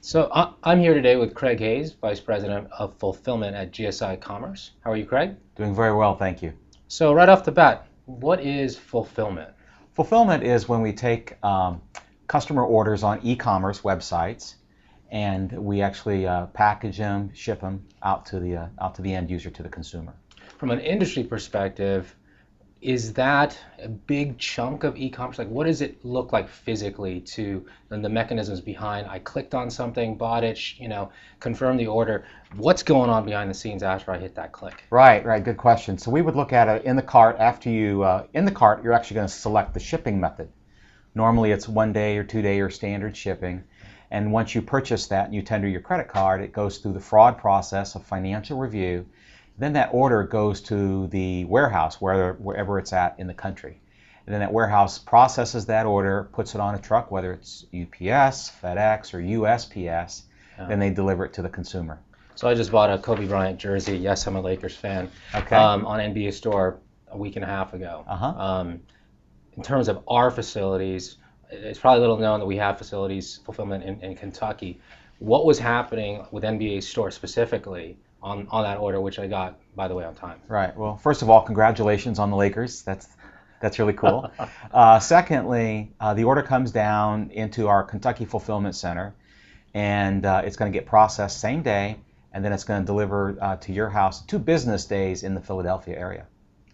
So I'm here today with Craig Hayes, Vice President of Fulfillment at GSI Commerce. How are you, Craig? Doing very well, thank you. So right off the bat, what is fulfillment? Fulfillment is when we take customer orders on e-commerce websites and we actually package them, ship them out to the end user, to the consumer. From an industry perspective, is that a big chunk of e-commerce? Like, what does it look like physically and the mechanisms behind, I clicked on something, bought it, confirmed the order. What's going on behind the scenes after I hit that click? Right, good question. So we would look at it in the cart. After you, in the cart, you're actually going to select the shipping method. Normally it's 1 day or 2 day or standard shipping. And once you purchase that and you tender your credit card, it goes through the fraud process of financial review. Then that order goes to the warehouse, wherever it's at in the country. And then that warehouse processes that order, puts it on a truck, whether it's UPS, FedEx, or USPS. Yeah. Then they deliver it to the consumer. So I just bought a Kobe Bryant jersey. Yes, I'm a Lakers fan. Okay. On NBA Store a week and a half ago. In terms of our facilities, it's probably little known that we have facilities, fulfillment in Kentucky. What was happening with NBA Store specifically on that order, which I got, by the way, on time? Right. Well, first of all, congratulations on the Lakers. That's really cool. Secondly, the order comes down into our Kentucky Fulfillment Center, and it's going to get processed same day, and then it's going to deliver to your house 2 business days in the Philadelphia area.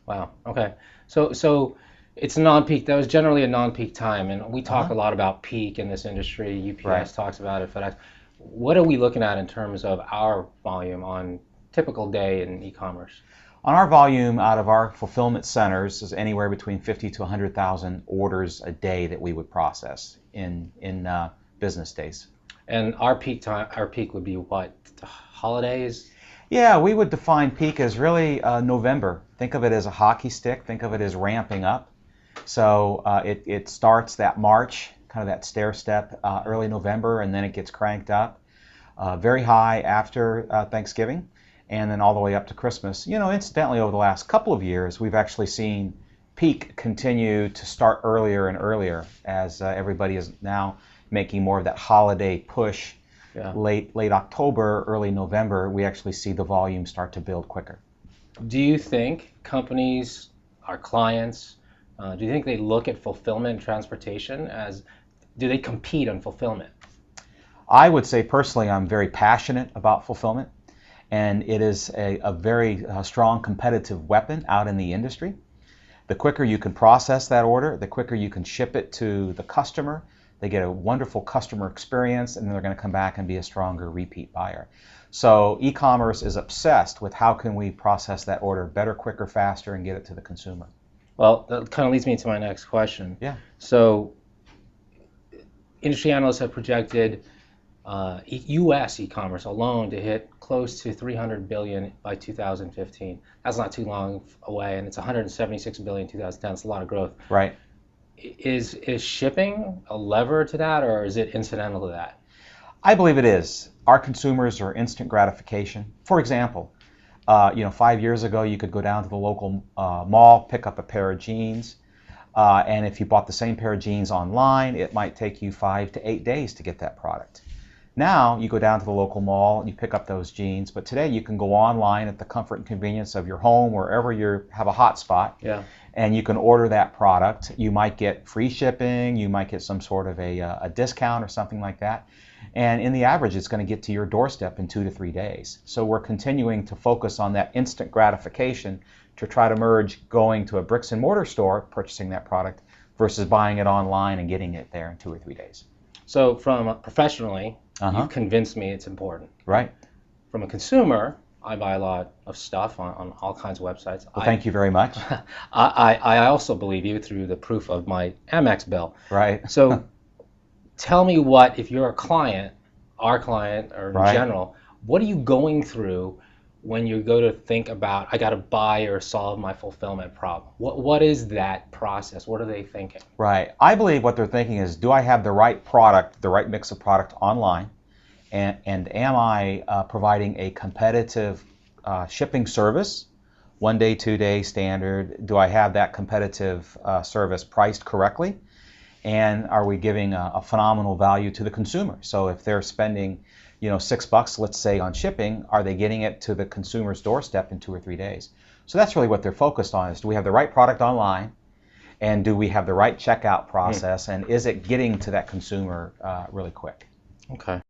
Wow. Okay. So it's non-peak. That was generally a non-peak time, and we talk a lot about peak in this industry. UPS talks about it, FedEx. What are we looking at in terms of our volume on typical day in e-commerce? On our volume out of our fulfillment centers is anywhere between 50 to 100,000 orders a day that we would process in business days. And our peak would be what? Holidays? Yeah, we would define peak as really November. Think of it as a hockey stick. Think of it as ramping up. So it starts that March, kind of that stair step, early November, and then it gets cranked up very high after Thanksgiving, and then all the way up to Christmas. You know, incidentally, over the last couple of years, we've actually seen peak continue to start earlier and earlier as everybody is now making more of that holiday push. Yeah. Late October, early November, we actually see the volume start to build quicker. Do you think companies, our clients, do you think they look at fulfillment and transportation do they compete on fulfillment? I would say personally I'm very passionate about fulfillment, and it is a very strong competitive weapon out in the industry. The quicker you can process that order, the quicker you can ship it to the customer. They get a wonderful customer experience, and then they're going to come back and be a stronger repeat buyer. So e-commerce is obsessed with how can we process that order better, quicker, faster, and get it to the consumer. Well, that kind of leads me to my next question. Yeah. So industry analysts have projected U.S. e-commerce alone to hit close to $300 billion by 2015. That's not too long away, and it's $176 billion in 2010. It's a lot of growth. Right. Is shipping a lever to that, or is it incidental to that? I believe it is. Our consumers are instant gratification. For example, 5 years ago, you could go down to the local mall, pick up a pair of jeans, and if you bought the same pair of jeans online, it might take you 5 to 8 days to get that product. Now, you go down to the local mall and you pick up those jeans, but today you can go online at the comfort and convenience of your home, wherever you have a hot spot, and you can order that product. You might get free shipping, you might get some sort of a discount or something like that. And in the average, it's going to get to your doorstep in 2 to 3 days. So we're continuing to focus on that instant gratification to try to merge going to a bricks and mortar store, purchasing that product, versus buying it online and getting it there in 2 or 3 days. So professionally, you've convinced me it's important. Right. From a consumer, I buy a lot of stuff on all kinds of websites. Well, thank you very much. I also believe you through the proof of my Amex bill. Right. So tell me if you're a client, our client, or in general, what are you going through when you go to think about, I got to buy or solve my fulfillment problem? What is that process? What are they thinking? Right. I believe what they're thinking is, do I have the right product, the right mix of product online? And am I providing a competitive shipping service, 1 day, 2 day standard? Do I have that competitive service priced correctly? and are we giving a phenomenal value to the consumer? So if they're spending, $6, let's say, on shipping, are they getting it to the consumer's doorstep in 2 or 3 days? So that's really what they're focused on, is do we have the right product online, and do we have the right checkout process, and is it getting to that consumer really quick? Okay.